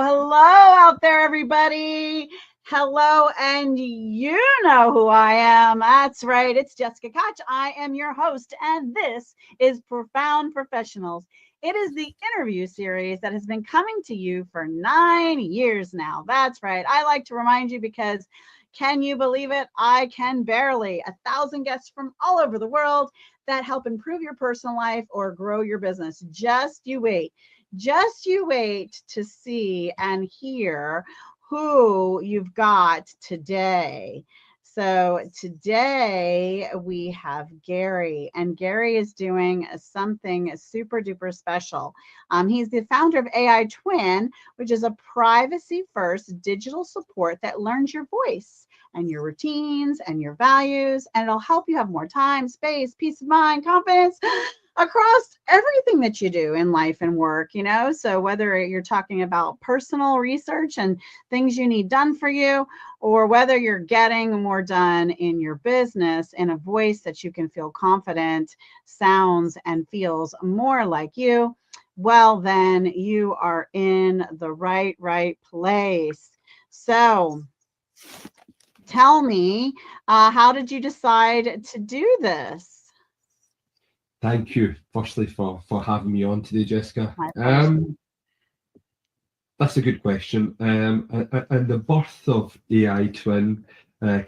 Hello out there, everybody. Hello, and you know who I am. That's right. It's Jessica Koch. I am your host, and this is Profound Professionals. It is the interview series that has been coming to you for 9 years now. That's right. I like to remind you because can you believe it? I can barely. 1,000 guests from all over the world that help improve your personal life or grow your business. Just you wait. Just you wait to see and hear who you've got today. So today we have Gary, and Gary is doing something super duper special. He's the founder of AI Twin, which is a privacy first digital support that learns your voice and your routines and your values, and it'll help you have more time, space, peace of mind, confidence across everything that you do in life and work, so whether you're talking about personal research and things you need done for you, or whether you're getting more done in your business in a voice that you can feel confident, sounds and feels more like you, well, then you are in the right place. So tell me, how did you decide to do this? Thank you, firstly, for having me on today, Jessica. That's a good question. And the birth of AI Twin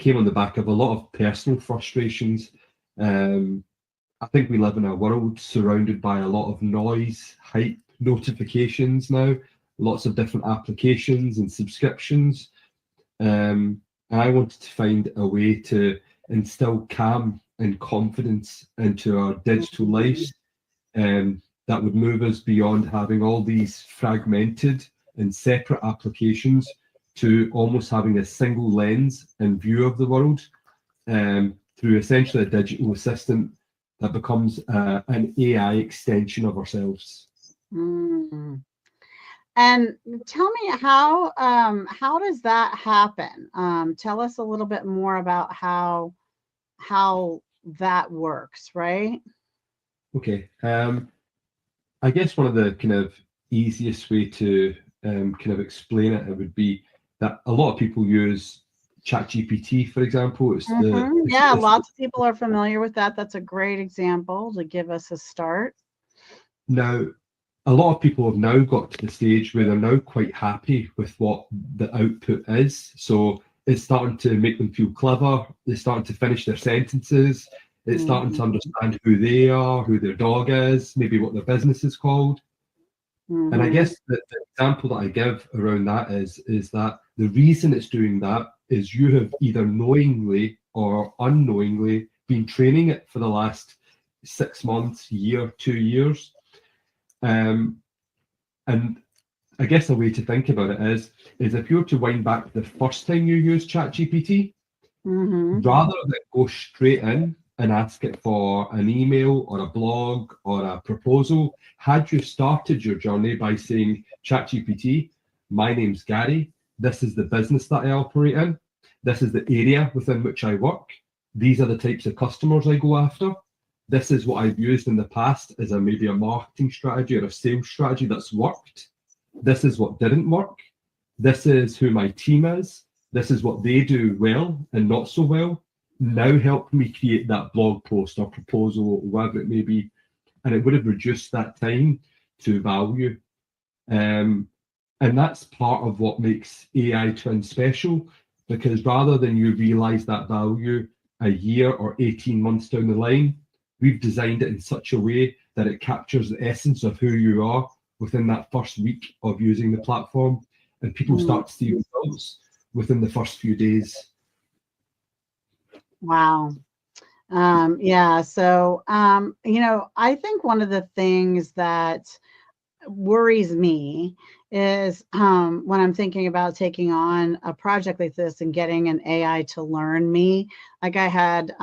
came on the back of a lot of personal frustrations. I think we live in a world surrounded by a lot of noise, hype, notifications now, lots of different applications and subscriptions. And I wanted to find a way to instill calm and confidence into our digital lives, that would move us beyond having all these fragmented and separate applications to almost having a single lens and view of the world, through essentially a digital assistant that becomes an AI extension of ourselves. And tell me how does that happen? Tell us a little bit more about how that works, right? Okay. I guess one of the kind of easiest way to kind of explain it would be that a lot of people use ChatGPT, for example. It's lots of people are familiar with that. That's a great example to give us a start. Now, a lot of people have now got to the stage where they're now quite happy with what the output is. So it's starting to make them feel clever. They're starting to finish their sentences. It's starting to understand who they are, who their dog is, maybe what their business is called. And I guess the example that I give around that is that the reason it's doing that is you have either knowingly or unknowingly been training it for the last 6 months, year, 2 years. And I guess a way to think about it is if you were to wind back the first time you used ChatGPT, rather than go straight in and ask it for an email or a blog or a proposal, had you started your journey by saying, ChatGPT, my name's Gary, this is the business that I operate in, this is the area within which I work, these are the types of customers I go after, this is what I've used in the past as maybe a marketing strategy or a sales strategy that's worked. This is what didn't work. This is who my team is. This is what they do well and not so well. Now help me create that blog post or proposal or whatever it may be. And it would have reduced that time to value. And that's part of what makes AI Twin special, because rather than you realize that value a year or 18 months down the line, we've designed it in such a way that it captures the essence of who you are within that first week of using the platform, and people start to see results within the first few days. Wow. So, I think one of the things that worries me is when I'm thinking about taking on a project like this and getting an AI to learn me. Like I had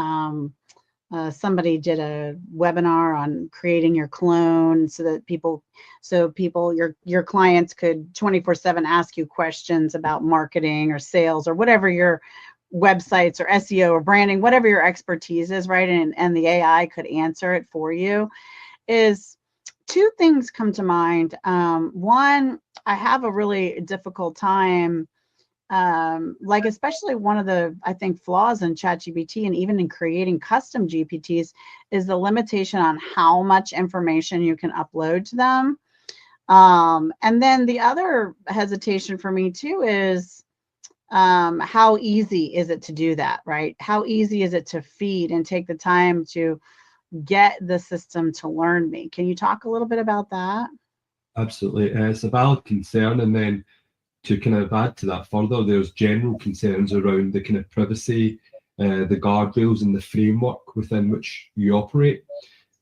somebody did a webinar on creating your clone so that people, your clients could 24/7 ask you questions about marketing or sales or whatever your websites or SEO or branding, whatever your expertise is, right? And the AI could answer it for you. two things come to mind. One, I have a really difficult time, like especially one of the, I think, flaws in ChatGPT and even in creating custom GPTs is the limitation on how much information you can upload to them. And then the other hesitation for me too is how easy is it to do that, right? How easy is it to feed and take the time to get the system to learn me? Can you talk a little bit about that? Absolutely. It's a valid concern. And then to kind of add to that further, there's general concerns around the kind of privacy, the guardrails and the framework within which you operate.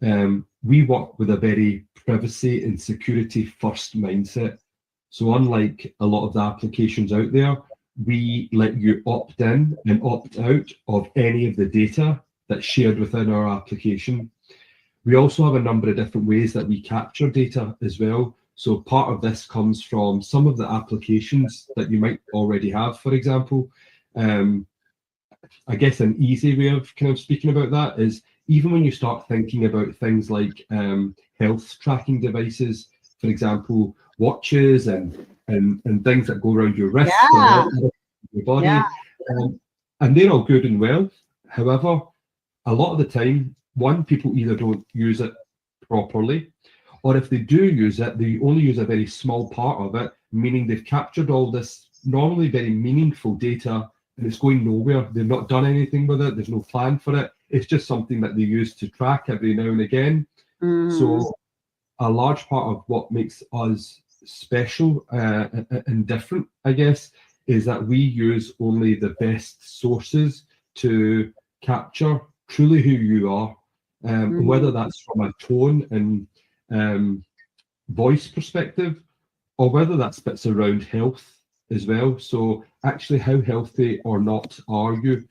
We work with a very privacy and security first mindset. So unlike a lot of the applications out there, we let you opt in and opt out of any of the data that's shared within our application. We also have a number of different ways that we capture data as well. So part of this comes from some of the applications that you might already have, for example. I guess an easy way of kind of speaking about that is even when you start thinking about things like health tracking devices, for example, watches and things that go around your wrist Yeah. or your body, Yeah. and they're all good and well. However, a lot of the time, one, people either don't use it properly, or if they do use it, they only use a very small part of it, meaning they've captured all this normally very meaningful data and it's going nowhere. They've not done anything with it. There's no plan for it. It's just something that they use to track every now and again. So a large part of what makes us special and different, I guess, is that we use only the best sources to capture truly who you are, whether that's from a tone and voice perspective, or whether that's bits around health as well. So actually, how healthy or not are you?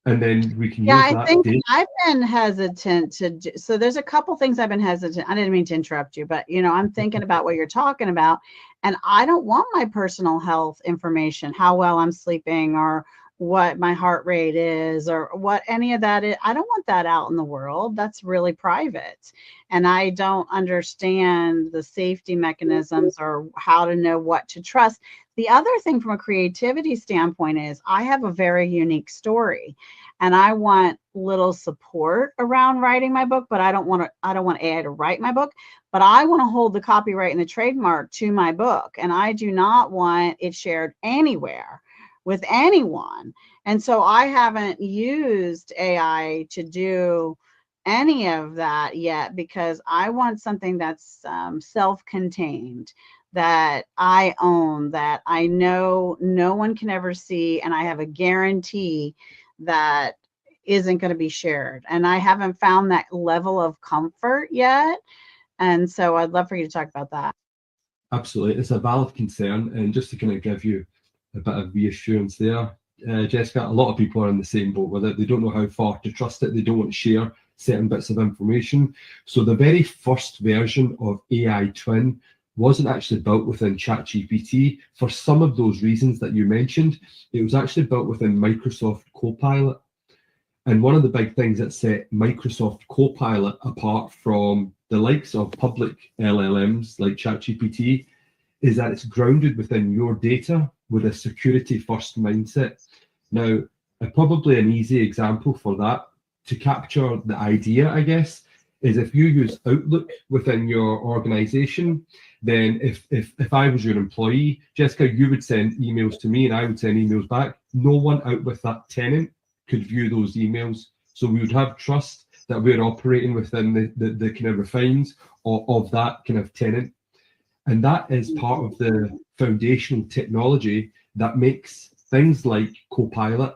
And then we can use that. I think I've been hesitant to do, so there's a couple things I've been hesitant. I didn't mean to interrupt you, but I'm thinking about what you're talking about, and I don't want my personal health information, how well I'm sleeping or what my heart rate is or what any of that is. I don't want that out in the world. That's really private. And I don't understand the safety mechanisms or how to know what to trust. The other thing from a creativity standpoint is I have a very unique story and I want little support around writing my book, but I don't want AI to write my book, but I want to hold the copyright and the trademark to my book. And I do not want it shared anywhere with anyone. And so I haven't used AI to do any of that yet because I want something that's self-contained, that I own, that I know no one can ever see, and I have a guarantee that isn't going to be shared. And I haven't found that level of comfort yet. And so I'd love for you to talk about that. Absolutely. It's a valid concern. And just to kind of give you a bit of reassurance there, Jessica, a lot of people are in the same boat with it. They don't know how far to trust it. They don't want to share certain bits of information. So the very first version of AI Twin wasn't actually built within ChatGPT for some of those reasons that you mentioned. It was actually built within Microsoft Copilot. And one of the big things that set Microsoft Copilot apart from the likes of public LLMs like ChatGPT is that it's grounded within your data with a security first mindset. Now, probably an easy example for that to capture the idea, I guess, is if you use Outlook within your organization, then if I was your employee, Jessica, you would send emails to me and I would send emails back. No one out with that tenant could view those emails. So we would have trust that we're operating within the kind of refines of that kind of tenant. And that is part of the foundational technology that makes things like Copilot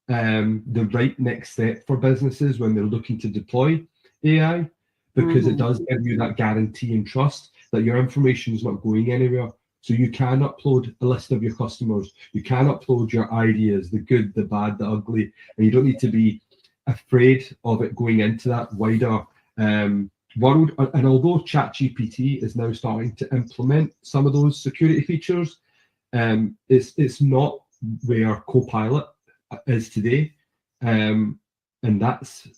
the right next step for businesses when they're looking to deploy AI, because it does give you that guarantee and trust that your information is not going anywhere. So you can upload a list of your customers, you can upload your ideas, the good, the bad, the ugly, and you don't need to be afraid of it going into that wider world. And although ChatGPT is now starting to implement some of those security features, it's not where Copilot is today, and that's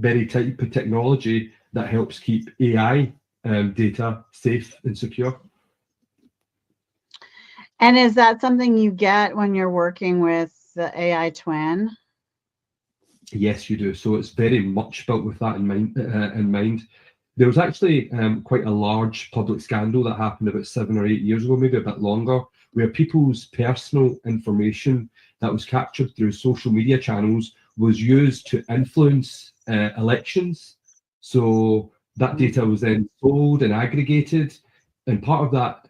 very type of technology that helps keep AI data safe and secure. And is that something you get when you're working with the AI twin? Yes, you do. So it's very much built with that in mind. There was actually quite a large public scandal that happened about 7 or 8 years ago, maybe a bit longer, where people's personal information that was captured through social media channels was used to influence elections. So that data was then sold and aggregated. And part of that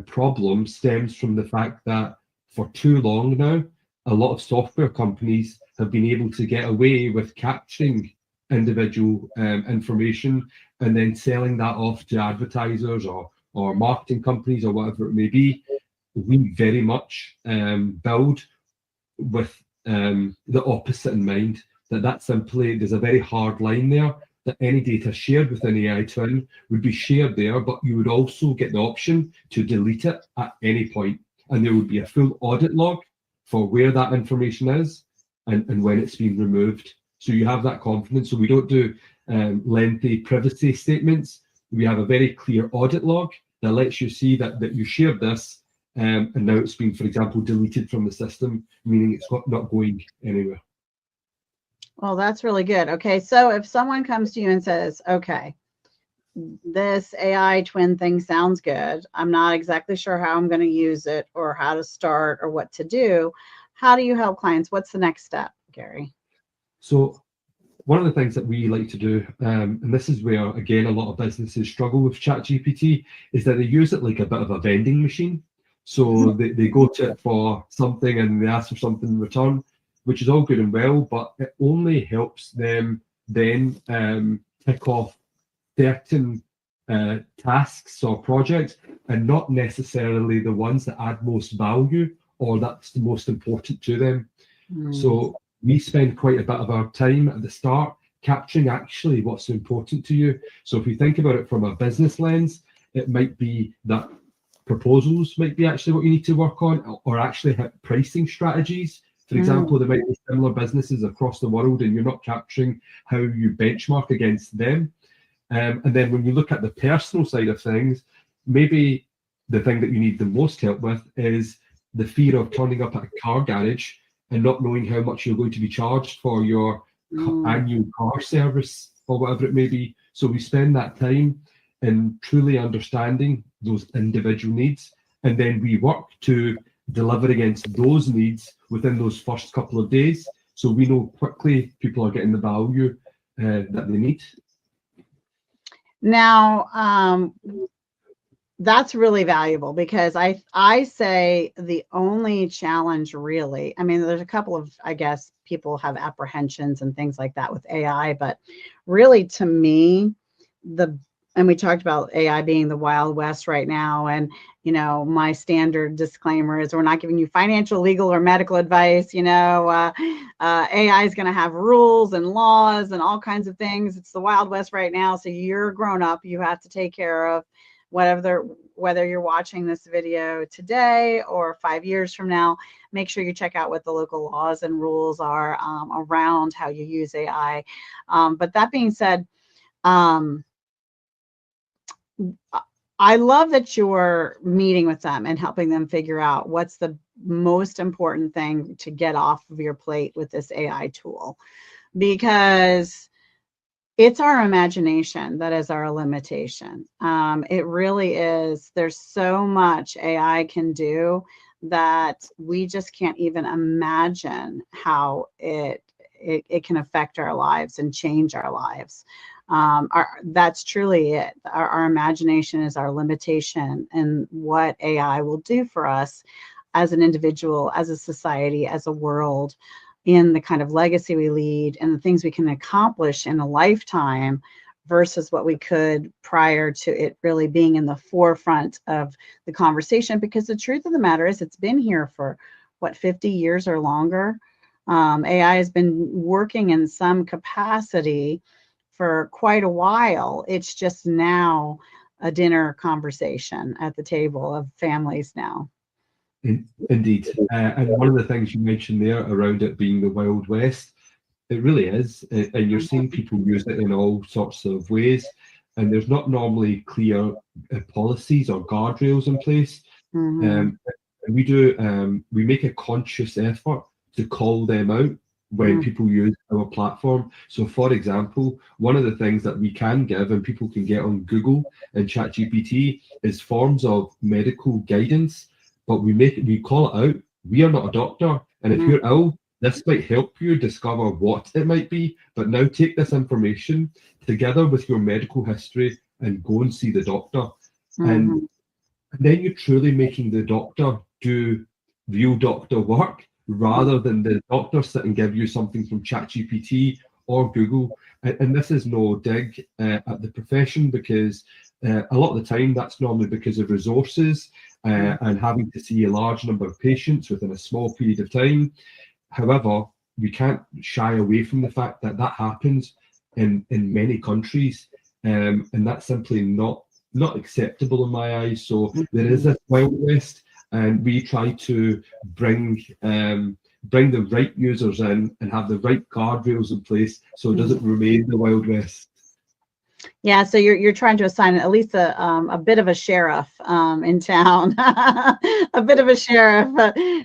problem stems from the fact that for too long now, a lot of software companies have been able to get away with capturing individual information and then selling that off to advertisers or marketing companies or whatever it may be. We very much build with the opposite in mind, that simply, there's a very hard line there, that any data shared within AI Twin would be shared there, but you would also get the option to delete it at any point. And there would be a full audit log for where that information is and when it's been removed. So you have that confidence. So we don't do lengthy privacy statements. We have a very clear audit log that lets you see that you shared this and now it's been, for example, deleted from the system, meaning it's not going anywhere. Well, that's really good. Okay, so if someone comes to you and says, okay, this AI twin thing sounds good, I'm not exactly sure how I'm going to use it or how to start or what to do, how do you help clients? What's the next step, Gary? So one of the things that we like to do, and this is where, again, a lot of businesses struggle with ChatGPT, is that they use it like a bit of a vending machine. So they go to it for something and they ask for something in return, which is all good and well, but it only helps them then tick off certain tasks or projects and not necessarily the ones that add most value or that's the most important to them. So we spend quite a bit of our time at the start capturing actually what's important to you. So if we think about it from a business lens, it might be that proposals might be actually what you need to work on, or actually hit pricing strategies. For example, there might be similar businesses across the world and you're not capturing how you benchmark against them. And then when you look at the personal side of things, maybe the thing that you need the most help with is the fear of turning up at a car garage and not knowing how much you're going to be charged for your annual car service or whatever it may be. So we spend that time in truly understanding those individual needs, and then we work to deliver against those needs within those first couple of days, so we know quickly people are getting the value that they need. Now, that's really valuable, because I say the only challenge really, I mean, there's a couple of, I guess, people have apprehensions and things like that with AI, but really to me, and we talked about AI being the Wild West right now. And, you know, my standard disclaimer is we're not giving you financial, legal, or medical advice. You know, AI is going to have rules and laws and all kinds of things. It's the Wild West right now. So you're grown up. You have to take care of whether you're watching this video today or 5 years from now. Make sure you check out what the local laws and rules are around how you use AI. But that being said, I love that you're meeting with them and helping them figure out what's the most important thing to get off of your plate with this AI tool, because it's our imagination that is our limitation. It really is. There's so much AI can do that we just can't even imagine how it can affect our lives and change our lives. That's truly it. Our imagination is our limitation, and what AI will do for us as an individual, as a society, as a world, in the kind of legacy we lead and the things we can accomplish in a lifetime versus what we could prior to it really being in the forefront of the conversation. Because the truth of the matter is, it's been here for what, 50 years or longer. AI has been working in some capacity for quite a while. It's just now a dinner conversation at the table of families now. Indeed. And one of the things you mentioned there around it being the Wild West, It really is, and you're seeing people use it in all sorts of ways, and there's not normally clear policies or guardrails in place. Mhm. And we make a conscious effort to call them out when Mhm. people use our platform. So, for example, one of the things that we can give and people can get on Google and ChatGPT is forms of medical guidance, but we call it out. We are not a doctor, and if Mhm. you're ill, this might help you discover what it might be. But now take this information together with your medical history and go and see the doctor. And Mhm. then you're truly making the doctor do real doctor work rather than the doctor sit and give you something from ChatGPT or Google. And this is no dig at the profession, because a lot of the time that's normally because of resources and having to see a large number of patients within a small period of time. However, we can't shy away from the fact that that happens in many countries, and that's simply not acceptable in my eyes. So there is Mhm. this Wild West, and we try to bring the right users in and have the right guardrails in place so it doesn't remain the Wild West. Yeah, so you're trying to assign at least a bit of a sheriff in town, a bit of a sheriff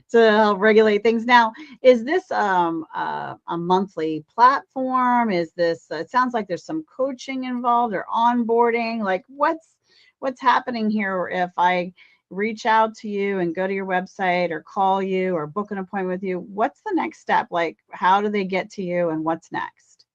to help regulate things. Now, is this a monthly platform? Is this? It sounds like there's some coaching involved or onboarding. Like, what's happening here if I reach out to you and go to your website or call you or book an appointment with you? What's the next step? Like, how do they get to you and what's next?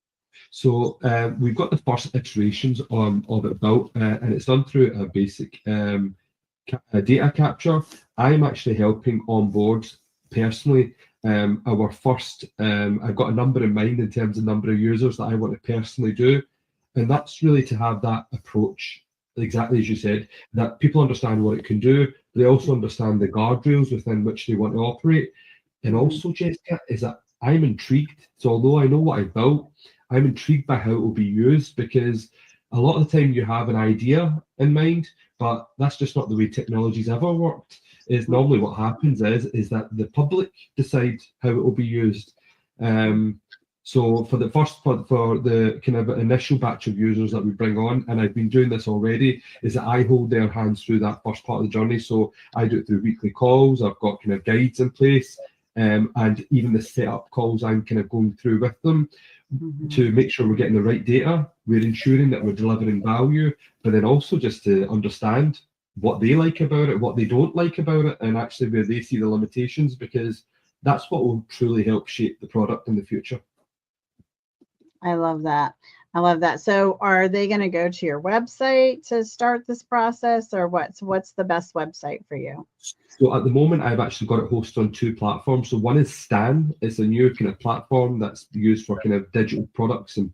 So we've got the first iterations of it built, and it's done through a basic data capture. I'm actually helping onboard personally our first. I've got a number in mind in terms of number of users that I want to personally do, and that's really to have that approach, exactly as you said, that people understand what it can do. They also understand the guardrails within which they want to operate. And Mhm. also, Jessica, is that I'm intrigued. So although I know what I built, I'm intrigued by how it will be used, because a lot of the time you have an idea in mind, but that's just not the way technology's ever worked. Is normally what happens is that the public decide how it will be used. Um, so for the for the kind of initial batch of users that we bring on, and I've been doing this already, is that I hold their hands through that first part of the journey. So I do it through weekly calls. I've got kind of guides in place, and even the setup calls I'm kind of going through with them Mhm. to make sure we're getting the right data, we're ensuring that we're delivering value, but then also just to understand what they like about it, what they don't like about it, and actually where they see the limitations, because that's what will truly help shape the product in the future. I love that. I love that. So are they going to go to your website to start this process, or what's the best website for you? So at the moment, I've actually got it hosted on two platforms. So one is Stan. It's a new kind of platform that's used for kind of digital products and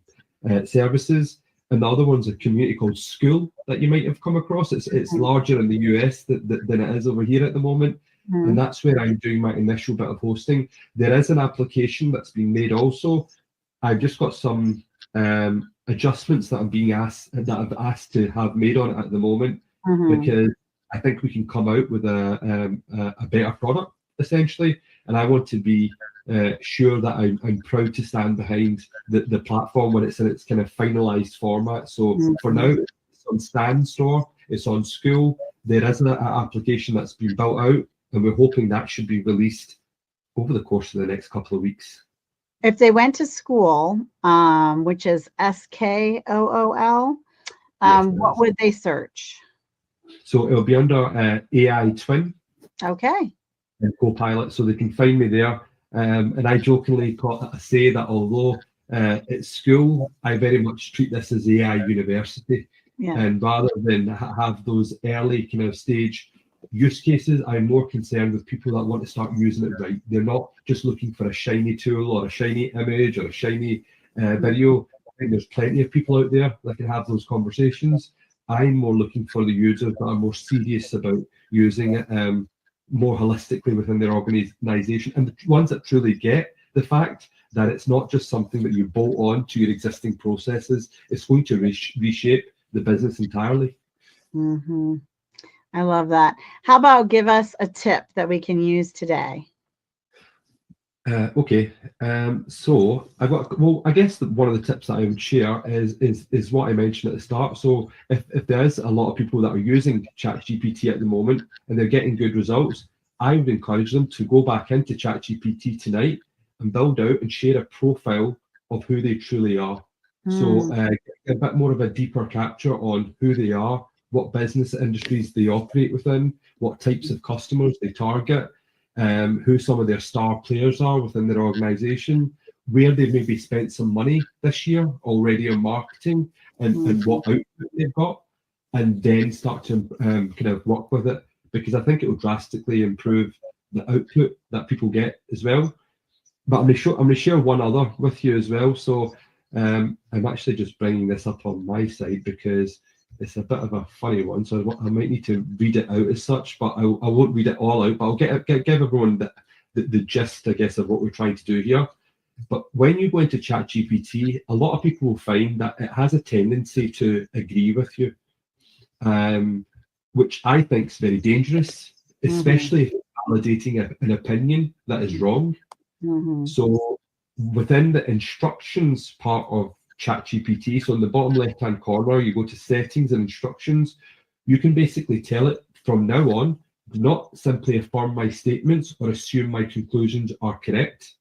services. And the other one's a community called School that you might have come across. It's larger in the US than it is over here at the moment. And Mhm. that's where I'm doing my initial bit of hosting. There is an application that's been made also. I've just got some adjustments that I've asked to have made on it at the moment, Mhm. because I think we can come out with a better product essentially, and I want to be sure that I'm proud to stand behind the platform when it's in its kind of finalized format. So for now, Mhm. it's on Stand Store, it's on School. There is an application that's been built out, and we're hoping that should be released over the course of the next couple of weeks. If they went to school, which is SKOOL, Yes, it what is. would they search? So it'll be under AI Twin Okay. and Copilot, so they can find me there. And I jokingly say that although at school, I very much treat this as AI university. Yeah. And rather than have those early kind of stage use cases, I'm more concerned with people that want to start using it right. They're not just looking for a shiny tool or a shiny image or a shiny video. I think there's plenty of people out there that can have those conversations. I'm more looking for the users that are more serious about using it. More holistically within their organization, and the ones that truly get the fact that it's not just something that you bolt on to your existing processes, it's going to reshape the business entirely. Hmm. I love that. How about give us a tip that we can use today? Okay, so I've got, well, I guess that one of the tips that I would share is what I mentioned at the start. So if there is a lot of people that are using ChatGPT at the moment and they're getting good results, I would encourage them to go back into ChatGPT tonight and build out and share a profile of who they truly are. So a bit more of a deeper capture on who they are, what business industries they operate within, what types of customers they target, who some of their star players are within their organization, where they've maybe spent some money this year already on marketing, and what output they've got, and then start to kind of work with it, because I think it will drastically improve the output that people get as well. But I'm going to share one other with you as well. So I'm actually just bringing this up on my side because it's a bit of a funny one, so I might need to read it out as such, but I won't read it all out, but I'll give everyone the gist, I guess, of what we're trying to do here. But when you go into ChatGPT, a lot of people will find that it has a tendency to agree with you, which I think is very dangerous, especially if it's validating an opinion that is wrong. So within the instructions part of ChatGPT, so in the bottom left-hand corner, you go to settings and instructions. You can basically tell it from now on, do not simply affirm my statements or assume my conclusions are correct.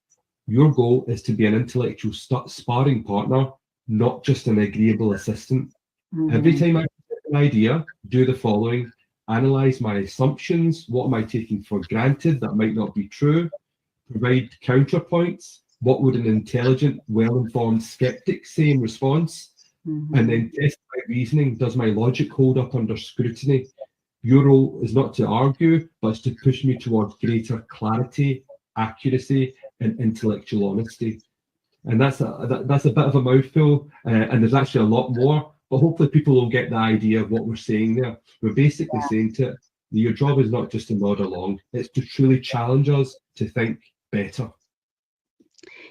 Your goal is to be an intellectual sparring partner, not just an agreeable assistant. Every time I get an idea, do the following: analyze my assumptions. What am I taking for granted that might not be true? Provide counterpoints. What would an intelligent, well-informed skeptic say in response? And then test my reasoning. Does my logic hold up under scrutiny? Your role is not to argue, but it's to push me towards greater clarity, accuracy, and intellectual honesty. And that's a bit of a mouthful, and there's actually a lot more, but hopefully people will get the idea of what we're saying there. We're basically saying to it, your job is not just to nod along, it's to truly challenge us to think better.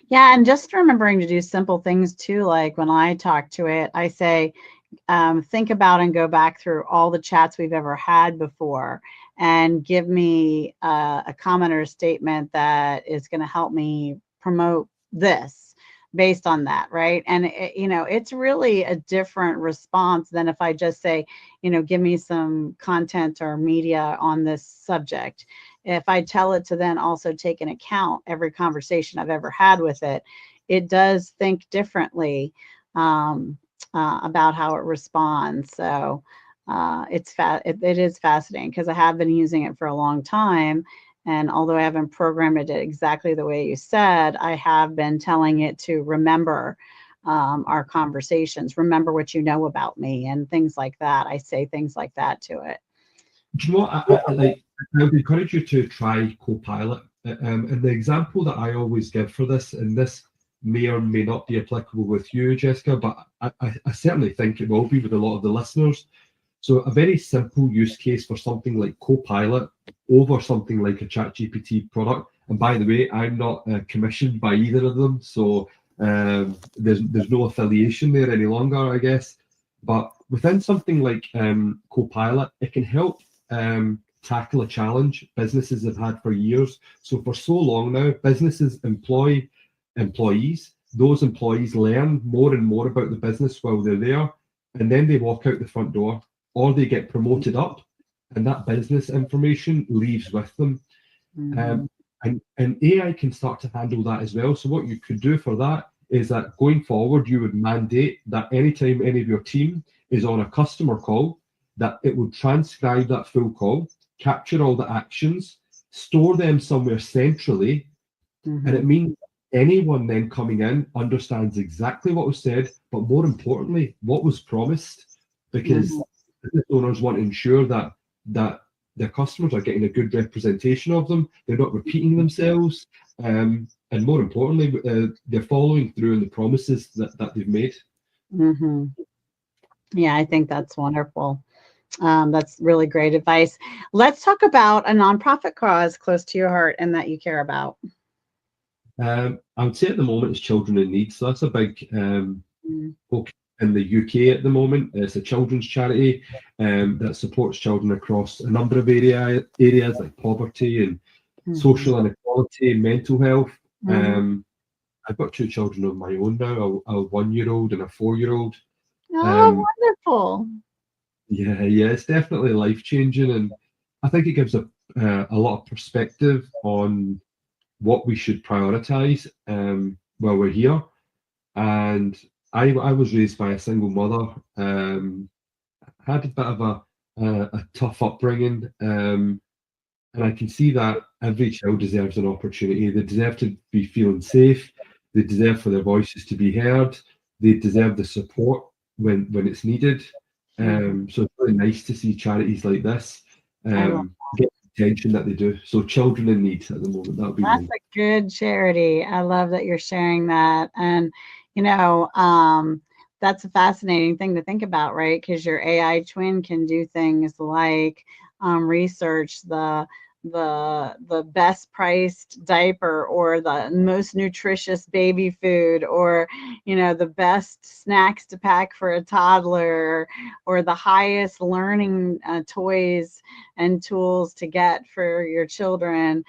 Yeah, and just remembering to do simple things too, like when I talk to it, I say, think about and go back through all the chats we've ever had before and give me a comment or a statement that is going to help me promote this based on that, right? And it's really a different response than if I just say, give me some content or media on this subject. If I tell it to then also take into account every conversation I've ever had with it, it does think differently about how it responds. So it is fascinating because I have been using it for a long time. And although I haven't programmed it exactly the way you said, I have been telling it to remember our conversations, remember what you know about me and things like that. I say things like that to it. Do you know what? I would encourage you to try Copilot. And the example that I always give for this, and this may or may not be applicable with you, Jessica, but I certainly think it will be with a lot of the listeners. So a very simple use case for something like Copilot over something like a ChatGPT product. And by the way, I'm not commissioned by either of them, so there's no affiliation there any longer, I guess. But within something like Copilot, it can help tackle a challenge businesses have had for years. So for so long now, businesses employ employees. Those employees learn more and more about the business while they're there, and then they walk out the front door, or they get promoted up, and that business information leaves with them. And AI can start to handle that as well. So what you could do for that is that going forward, you would mandate that anytime any of your team is on a customer call, that it would transcribe that full call, capture all the actions, store them somewhere centrally, and it means anyone then coming in understands exactly what was said, but more importantly, what was promised, because business owners want to ensure that their customers are getting a good representation of them, they're not repeating themselves, and more importantly, they're following through on the promises that they've made. Yeah, I think that's wonderful. That's really great advice. Let's talk about a nonprofit cause close to your heart and that you care about. I would say at the moment it's children in need. So that's a big focus in the UK at the moment. It's a children's charity that supports children across a number of areas like poverty and social inequality, mental health. I've got two children of my own now, a 1-year-old and a 4-year-old. Oh, wonderful. Yeah, it's definitely life changing, and I think it gives a lot of perspective on what we should prioritize while we're here. And I was raised by a single mother, had a bit of a tough upbringing, and I can see that every child deserves an opportunity. They deserve to be feeling safe. They deserve for their voices to be heard. They deserve the support when it's needed. So it's really nice to see charities like this get the attention that they do. So children in need at the moment, that would be That's one. a good charity. I love that you're sharing that. And, that's a fascinating thing to think about, right? Because your AI twin can do things like research the best priced diaper, or the most nutritious baby food, or the best snacks to pack for a toddler, or the highest learning toys and tools to get for your children,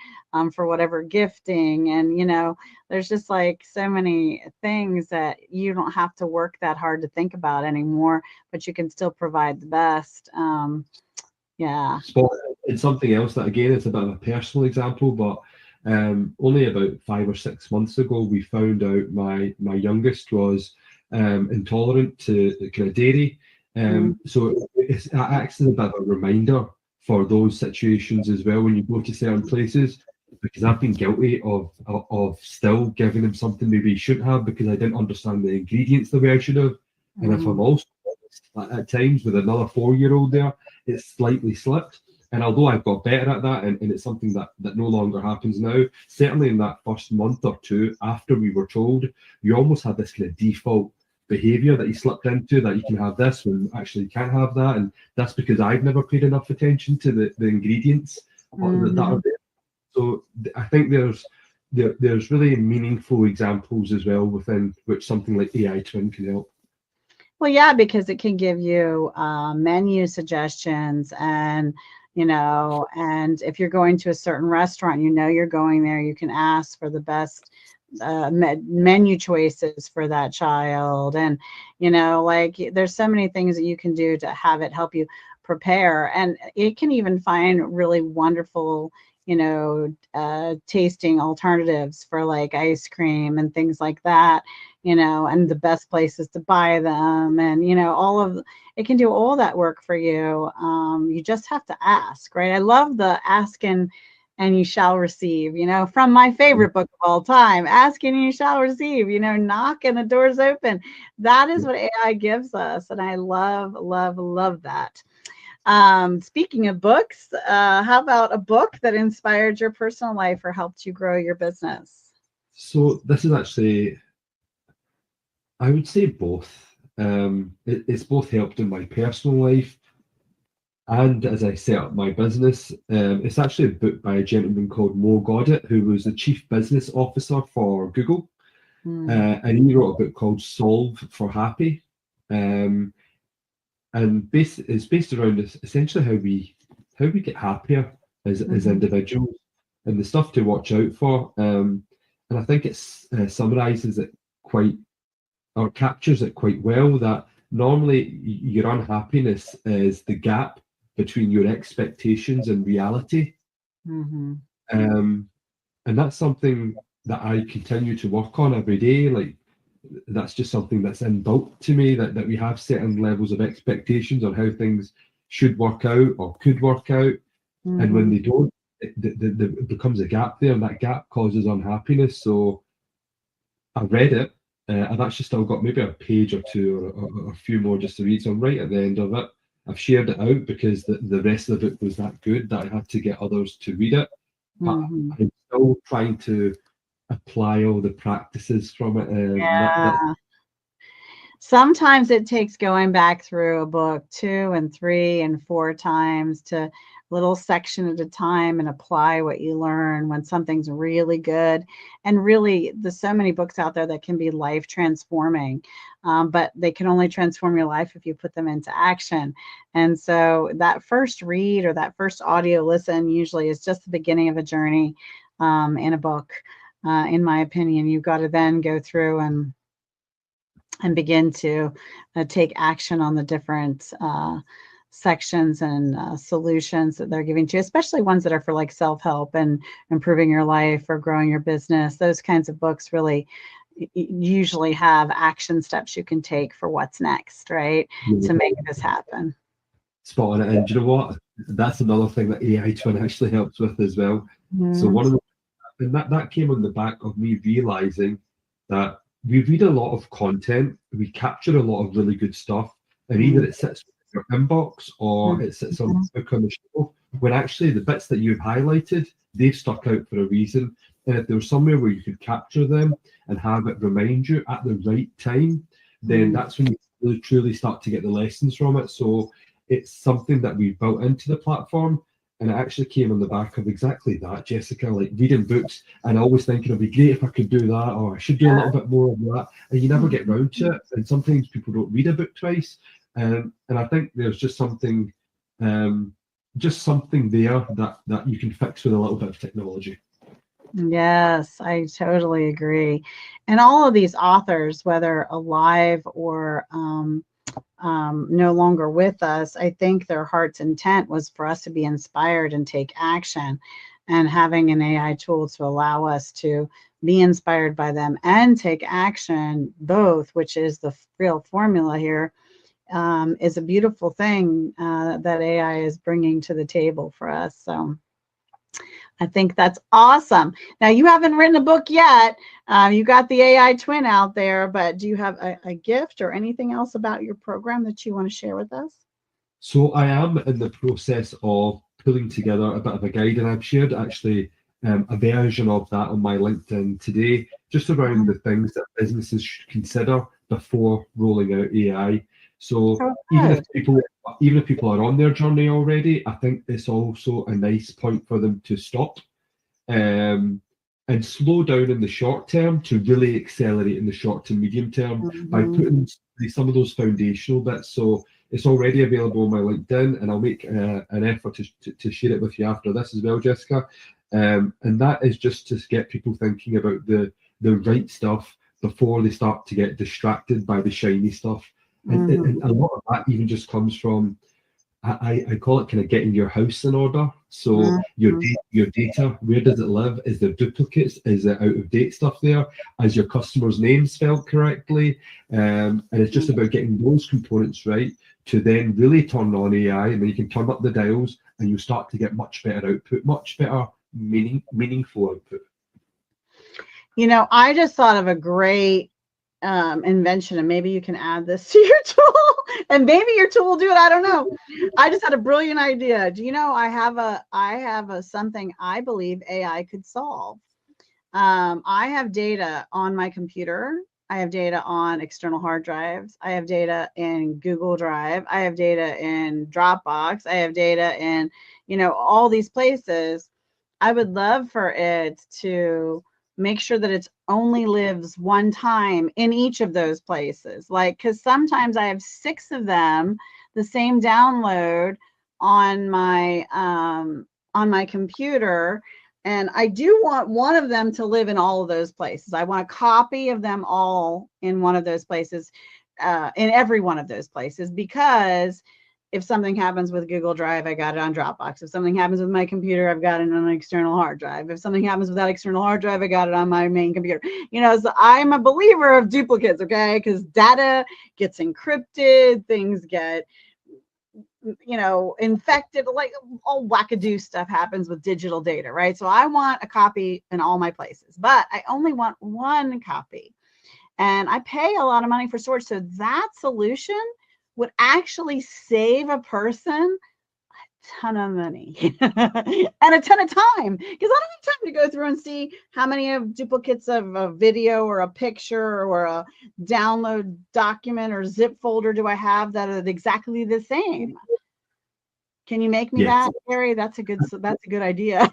for whatever gifting. And there's just like so many things that you don't have to work that hard to think about anymore, but you can still provide the best. Yeah. It's something else that, again, it's a bit of a personal example, but only about 5 or 6 months ago, we found out my youngest was intolerant to kind of dairy. So it acts as a bit of a reminder for those situations as well when you go to certain places, because I've been guilty of still giving him something maybe he shouldn't have because I didn't understand the ingredients the way I should have. And if I'm also honest, at times with another 4-year-old there, it's slightly slipped. And although I've got better at that, and it's something that no longer happens now, certainly in that first month or two after we were told, you almost had this kind of default behavior that you slipped into, that you can have this when actually you can't have that. And that's because I've never paid enough attention to the ingredients that are there. So I think there's really meaningful examples as well within which something like AI Twin can help. Well, yeah, because it can give you menu suggestions, and and if you're going to a certain restaurant, you're going there, you can ask for the best menu choices for that child. And like, there's so many things that you can do to have it help you prepare, and it can even find really wonderful tasting alternatives for like ice cream and things like that, and the best places to buy them, and it can do all that work for you. You just have to ask, right? I love the ask and you shall receive, from my favorite book of all time, Ask and you shall receive, knock and the door's open. That is what AI gives us. And I love, love, love that. Speaking of books, how about a book that inspired your personal life or helped you grow your business? So this is actually, I would say both. It's both helped in my personal life and as I set up my business. It's actually a book by a gentleman called Mo Goddard, who was the chief business officer for Google. And he wrote a book called Solve for Happy. And it's based around essentially how we get happier as individuals, and the stuff to watch out for. And I think it summarizes it or captures it quite well, that normally your unhappiness is the gap between your expectations and reality. And that's something that I continue to work on every day. Like, that's just something that's inbuilt to me, that we have certain levels of expectations on how things should work out or could work out. And when they don't, it becomes a gap there, and that gap causes unhappiness. So I read it. I've actually still got maybe a page or two or a few more just to read. So I'm right at the end of it. I've shared it out because the rest of the book was that good that I had to get others to read it. But I'm still trying to apply all the practices from it. Sometimes it takes going back through a book 2 and 3 and 4 times, to little section at a time, and apply what you learn when something's really good. And really, there's so many books out there that can be life transforming, but they can only transform your life if you put them into action. And so that first read or that first audio listen usually is just the beginning of a journey in a book. in my opinion. You've got to then go through and begin to take action on the different sections and solutions that they're giving to you, especially ones that are for like self-help and improving your life or growing your business. Those kinds of books really usually have action steps you can take for what's next, right? Yeah. To make this happen. Spot on it. And do you know what? That's another thing that AI Twin actually helps with as well. So one of the, and that came on the back of me realizing that we read a lot of content, we capture a lot of really good stuff, and either it sits in your inbox or it sits on the book on the shelf, when actually the bits that you've highlighted, they've stuck out for a reason. And if there's somewhere where you could capture them and have it remind you at the right time, then that's when you really truly start to get the lessons from it. So it's something that we've built into the platform, and it actually came on the back of exactly that, Jessica, like reading books and always thinking it'd be great if I could do that, or I should do a little bit more of that, and you never get round to it. And sometimes people don't read a book twice, and I think there's just something there that you can fix with a little bit of technology. Yes, I totally agree. And all of these authors, whether alive or no longer with us, I think their heart's intent was for us to be inspired and take action. And having an AI tool to allow us to be inspired by them and take action, both, which is the real formula here, is a beautiful thing that AI is bringing to the table for us. So I think that's awesome. Now, you haven't written a book yet. You got the AI twin out there, but do you have a gift or anything else about your program that you want to share with us? So I am in the process of pulling together a bit of a guide, and I've shared actually a version of that on my LinkedIn today, just around the things that businesses should consider before rolling out AI. So even if people are on their journey already, I think it's also a nice point for them to stop and slow down in the short term to really accelerate in the short to medium term by putting some of those foundational bits. So it's already available on my LinkedIn, and I'll make an effort to share it with you after this as well, Jessica. And that is just to get people thinking about the right stuff before they start to get distracted by the shiny stuff. And a lot of that even just comes from, I call it kind of getting your house in order. So your data, where does it live? Is there duplicates? Is there out of date stuff there? Is your customer's name spelled correctly? And it's just about getting those components right to then really turn on AI, and then you can turn up the dials and you start to get much better output, much better meaningful output. You know, I just thought of a great invention, and maybe you can add this to your tool, and maybe your tool will do it. I don't know. I just had a brilliant idea. Do you know I have a something I believe AI could solve. I have data on my computer. I have data on external hard drives. I have data in Google Drive. I have data in Dropbox. I have data in, all these places. I would love for it to make sure that it only lives one time in each of those places. Like, because sometimes I have 6 of them, the same download on my computer, and I do want one of them to live in all of those places. I want a copy of them all in one of those places, in every one of those places, because if something happens with Google Drive, I got it on Dropbox. If something happens with my computer, I've got it on an external hard drive. If something happens with that external hard drive, I got it on my main computer. So I'm a believer of duplicates, okay? Because data gets encrypted, things get, infected, like all wackadoo stuff happens with digital data, right? So I want a copy in all my places, but I only want one copy. And I pay a lot of money for storage. So that solution would actually save a person a ton of money and a ton of time, because I don't have time to go through and see how many of duplicates of a video or a picture or a download document or zip folder do I have that are exactly the same. Can you make me that, Gary? That's a good idea.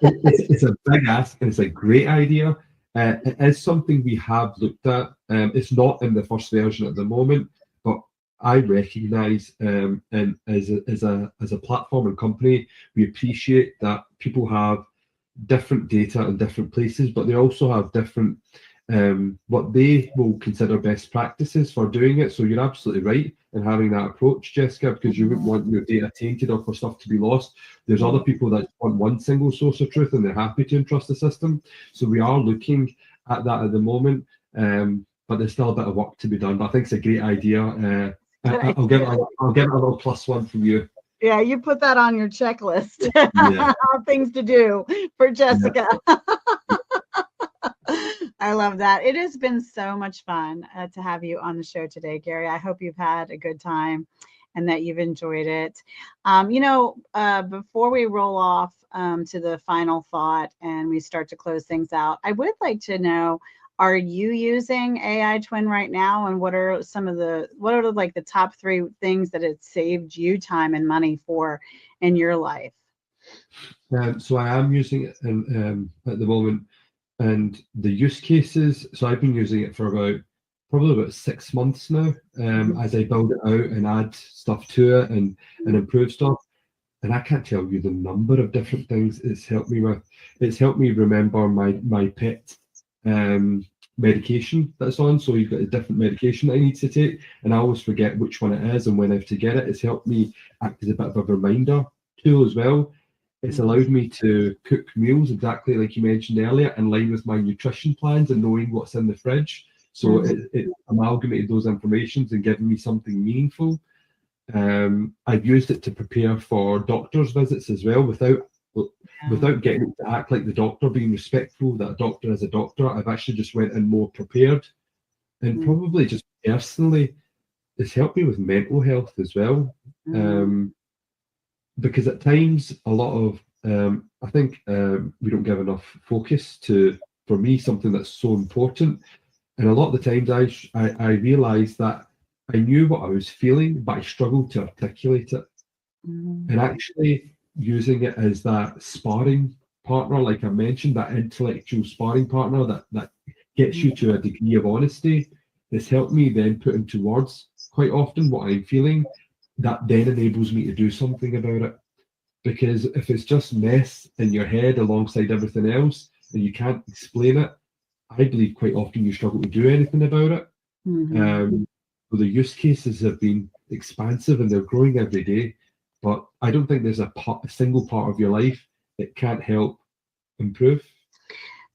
It's a big ask, and it's a great idea. It is something we have looked at. It's not in the first version at the moment, but I recognise, and as a platform and company, we appreciate that people have different data in different places, but they also have different what they will consider best practices for doing it. So you're absolutely right in having that approach, Jessica, because you wouldn't want your data tainted or for stuff to be lost. There's other people that want one single source of truth and they're happy to entrust the system. So we are looking at that at the moment, but there's still a bit of work to be done. But I think it's a great idea. I'll give it a little +1 from you. Yeah, you put that on your checklist. Yeah. Things to do for Jessica. Yeah. I love that. It has been so much fun to have you on the show today, Gary. I hope you've had a good time and that you've enjoyed it. Before we roll off to the final thought and we start to close things out, I would like to know, are you using AI Twin right now? And what are the top 3 things that it saved you time and money for in your life? So I am using it at the moment. And the use cases, so I've been using it for probably about 6 months now, as I build it out and add stuff to it and improve stuff. And I can't tell you the number of different things it's helped me with. It's helped me remember my pet medication that's on. So you've got a different medication that I need to take, and I always forget which one it is and when I have to get it. It's helped me act as a bit of a reminder tool as well. It's allowed me to cook meals exactly like you mentioned earlier, in line with my nutrition plans and knowing what's in the fridge. So it amalgamated those informations and given me something meaningful. I've used it to prepare for doctor's visits as well, without getting it to act like the doctor, being respectful that a doctor is a doctor. I've actually just went in more prepared, and probably just personally, it's helped me with mental health as well. Because at times, a lot of, I think we don't give enough focus to, for me, something that's so important. And a lot of the times I realised that I knew what I was feeling, but I struggled to articulate it. And actually using it as that sparring partner, like I mentioned, that intellectual sparring partner that gets you to a degree of honesty, has helped me then put into words quite often what I'm feeling. That then enables me to do something about it. Because if it's just mess in your head alongside everything else and you can't explain it, I believe quite often you struggle to do anything about it. So the use cases have been expansive and they're growing every day. But I don't think there's a single part of your life it can't help improve.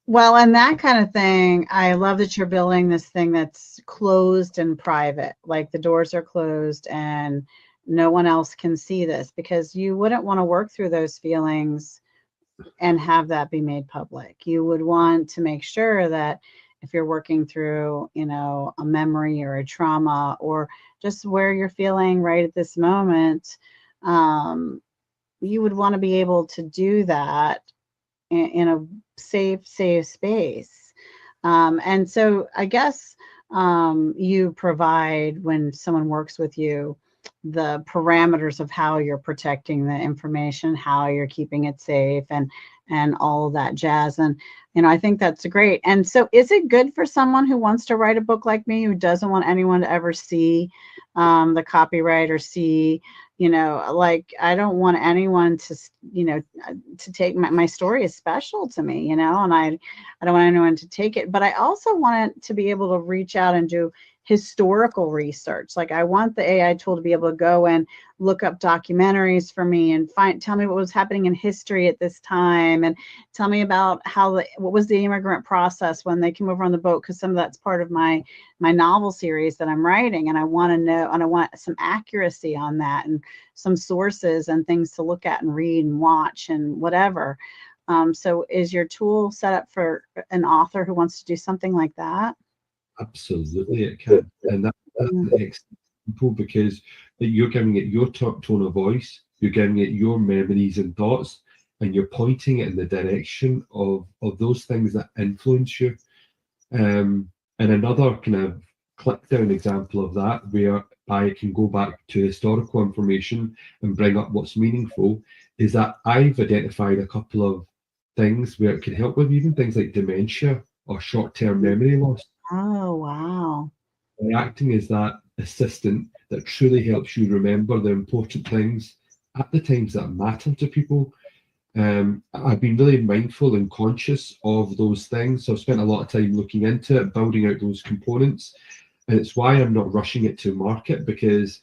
Well, and that kind of thing, I love that you're building this thing that's closed and private, like the doors are closed and no one else can see this, because you wouldn't want to work through those feelings and have that be made public. You would want to make sure that if you're working through, a memory or a trauma or just where you're feeling right at this moment, you would want to be able to do that in a safe space. And so I guess you provide, when someone works with you, the parameters of how you're protecting the information, how you're keeping it safe, and all of that jazz. And I think that's great. And so is it good for someone who wants to write a book like me, who doesn't want anyone to ever see the copyright or see, I don't want anyone to, to take my story is special to me, and I don't want anyone to take it, but I also want it to be able to reach out and do historical research. Like, I want the AI tool to be able to go and look up documentaries for me and tell me what was happening in history at this time, and tell me about what was the immigrant process when they came over on the boat, because some of that's part of my novel series that I'm writing, and I want to know, and I want some accuracy on that and some sources and things to look at and read and watch and whatever. So is your tool set up for an author who wants to do something like that? Absolutely, it can. And that's an excellent example, because you're giving it your tone of voice, you're giving it your memories and thoughts, and you're pointing it in the direction of those things that influence you. And another kind of click down example of that, where I can go back to historical information and bring up what's meaningful, is that I've identified a couple of things where it can help with even things like dementia or short-term memory loss. Oh, wow. By acting as that assistant that truly helps you remember the important things at the times that matter to people. I've been really mindful and conscious of those things. So I've spent a lot of time looking into it, building out those components. And it's why I'm not rushing it to market, because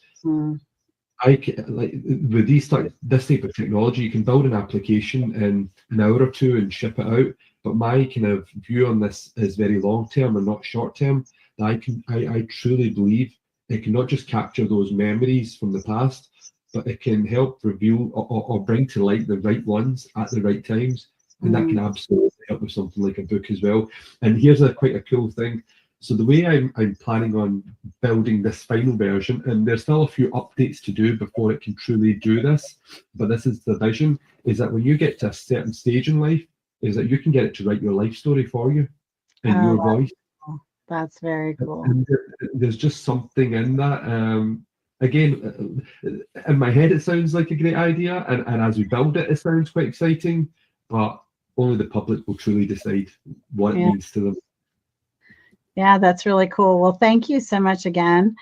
I can, like, with this type of technology, you can build an application in an hour or two and ship it out. But my kind of view on this is very long term and not short term. I truly believe it can not just capture those memories from the past, but it can help reveal or bring to light the right ones at the right times. And that can absolutely help with something like a book as well. And here's quite a cool thing. So the way I'm planning on building this final version, and there's still a few updates to do before it can truly do this, but this is the vision, is that when you get to a certain stage in life, is that you can get it to write your life story for you in your voice. That's very cool. And there's just something in that. Again, in my head, it sounds like a great idea, and as we build it, it sounds quite exciting, but only the public will truly decide what it means to them. Yeah, that's really cool. Well, thank you so much again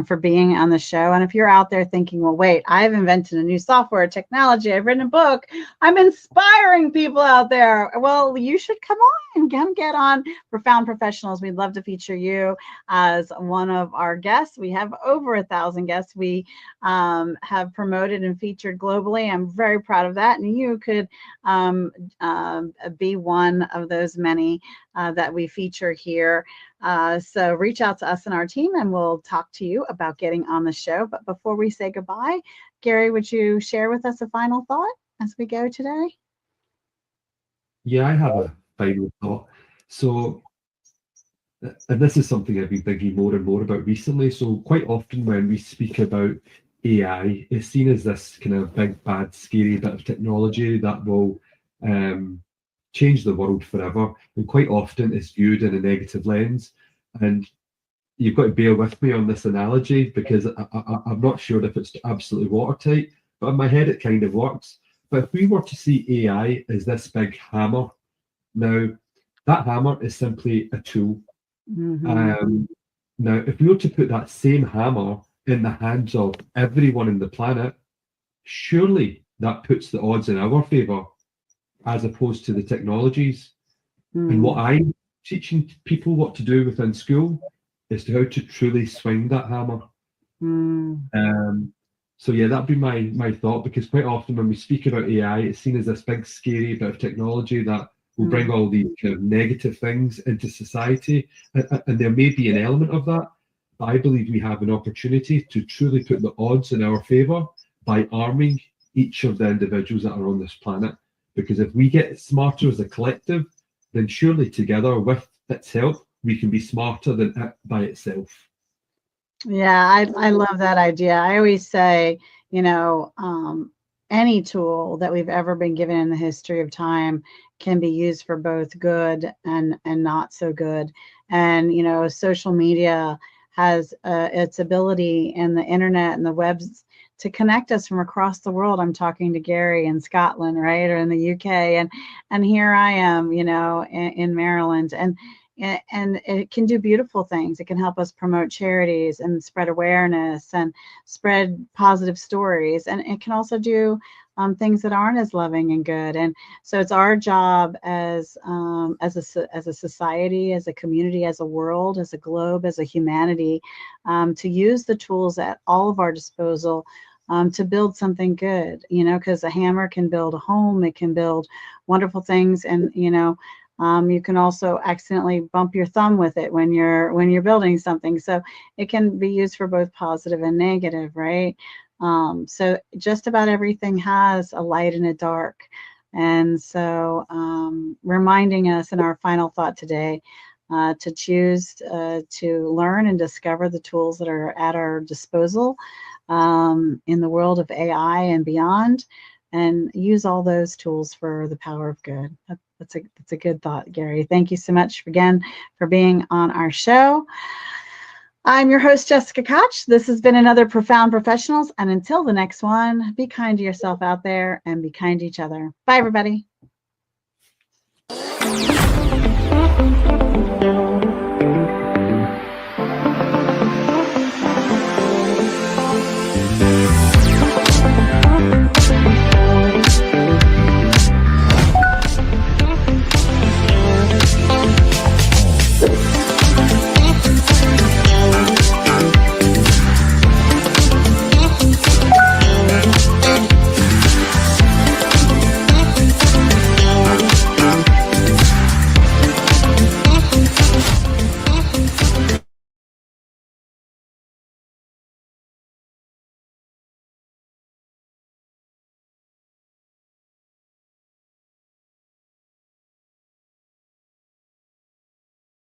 for being on the show. And if you're out there thinking, well, wait, I've invented a new software technology, I've written a book, I'm inspiring people out there. Well, you should come on and get on Profound Professionals. We'd love to feature you as one of our guests. We have over 1,000 guests we have promoted and featured globally. I'm very proud of that. And you could be one of those many that we feature here. So reach out to us and our team and we'll talk to you about getting on the show. But before we say goodbye, Gary, would you share with us a final thought as we go today? Yeah, I have a final thought. So, and this is something I've been thinking more and more about recently. So quite often when we speak about AI, it's seen as this kind of big, bad, scary bit of technology that will change the world forever, and quite often it's viewed in a negative lens. And you've got to bear with me on this analogy, because I'm not sure if it's absolutely watertight, but in my head it kind of works. But if we were to see AI as this big hammer, now that hammer is simply a tool. Now, if we were to put that same hammer in the hands of everyone on the planet, surely that puts the odds in our favor, as opposed to the technologies. And what I'm teaching people what to do within school is to how to truly swing that hammer. So yeah, that'd be my thought, because quite often when we speak about AI, it's seen as this big scary bit of technology that will bring all these kind of negative things into society, and there may be an element of that, but I believe we have an opportunity to truly put the odds in our favor by arming each of the individuals that are on this planet. Because if we get smarter as a collective, then surely together with its help, we can be smarter than it by itself. Yeah, I love that idea. I always say, any tool that we've ever been given in the history of time can be used for both good and not so good. And, social media has its ability, and the internet and the webs, to connect us from across the world. I'm talking to Gary in Scotland, right, or in the UK, and here I am, in Maryland, and it can do beautiful things. It can help us promote charities and spread awareness and spread positive stories, and it can also do things that aren't as loving and good. And so it's our job as a society, as a community, as a world, as a globe, as a humanity, to use the tools at all of our disposal to build something good, because a hammer can build a home, it can build wonderful things. And, you can also accidentally bump your thumb with it when you're building something. So it can be used for both positive and negative, right? So just about everything has a light and a dark. And so reminding us in our final thought today to choose to learn and discover the tools that are at our disposal in the world of AI and beyond, and use all those tools for the power of good. That's a good thought, Gary. Thank you so much again for being on our show. I'm your host, Jessica Koch. This has been another Profound Professionals. And until the next one, be kind to yourself out there and be kind to each other. Bye, everybody.